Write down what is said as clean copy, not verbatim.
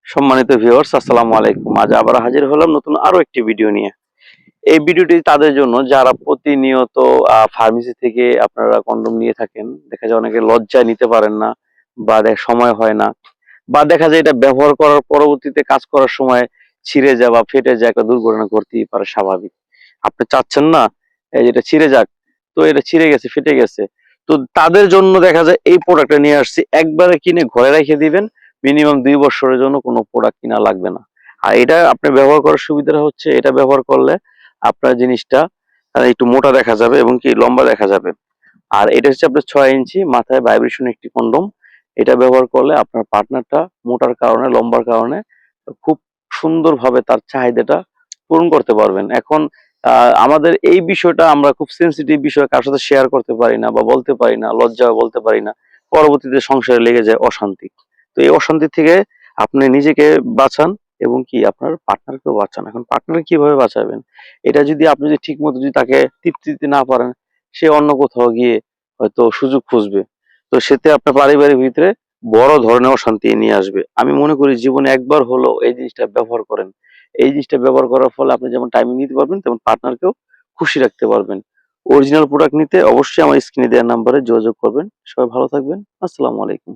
সম্মানিত ভিউয়ার্স, আসসালামু আলাইকুম। আজ আবার হাজির হলাম নতুন আরো একটি ভিডিও নিয়ে। এই ভিডিওটি তাদের জন্য যারা প্রতিনিয়ত ফার্মেসি থেকে আপনারা কন্ডম নিয়ে থাকেন। দেখা যায় অনেকে লজ্জায় নিতে পারেন না বা সময় হয় না, বা দেখা যায় এটা ব্যবহার করার পরবর্তীতে কাজ করার সময় ছিঁড়ে যায় বা ফেটে যায়, একটা দুর্ঘটনা ঘটতেই পারে, স্বাভাবিক। আপনি চাচ্ছেন না এই যেটা ছিঁড়ে যাক, তো এটা ছিঁড়ে গেছে, ফেটে গেছে। তো তাদের জন্য দেখা যায় এই প্রোডাক্টটা নিয়ে আসছি, একবারে কিনে ঘরে রেখে দিবেন। মিনিমাম 2 বছরের জন্য কোনো প্রোডাক্ট কিনা লাগবে না। আর এটা আপনি ব্যবহার করার সুবিধা হচ্ছে, এটা ব্যবহার করলে আপনার জিনিসটা একটু মোটা দেখা যাবে এবং কি লম্বা দেখা যাবে। আর এটা হচ্ছে আপনার 6 ইঞ্চি মাথায় ভাইব্রেশন একটি কন্ডম। এটা ব্যবহার করলে আপনার পার্টনারটা মোটার কারণে, লম্বার কারণে খুব সুন্দরভাবে তার চাহিদাটা পূরণ করতে পারবেন। এখন আমাদের এই বিষয়টা আমরা খুব সেন্সিটিভ বিষয়, কারোর সাথে শেয়ার করতে পারি না বা বলতে পারি না, লজ্জা বলতে পারি না। পরবর্তীতে সংসারে লেগে যায় অশান্তি। তো এই অশান্তি থেকে আপনি নিজেকে বাঁচান এবং কি আপনার পার্টনারকেও বাঁচান। এখন পার্টনার কিভাবে বাঁচাবেন? এটা যদি আপনি যদি ঠিক মতো যদি তাকে তৃপ্তি দিতে না পারেন, সে অন্য কোথাও গিয়ে হয়তো সুযোগ খুঁজবে। তো সেতে আপনার পারিবারিক ভিতরে বড় ধরনের অশান্তি নিয়ে আসবে। আমি মনে করি জীবনে একবার হলেও এই জিনিসটা ব্যবহার করেন। এই জিনিসটা ব্যবহার করার ফলে আপনি যেমন টাইমিং নিতে পারবেন, তেমন পার্টনারকেও খুশি রাখতে পারবেন। অরিজিনাল প্রোডাক্ট নিতে অবশ্যই আমার স্ক্রিনে দেওয়া নাম্বারে যোগাযোগ করবেন। সবাই ভালো থাকবেন। আসসালামু আলাইকুম।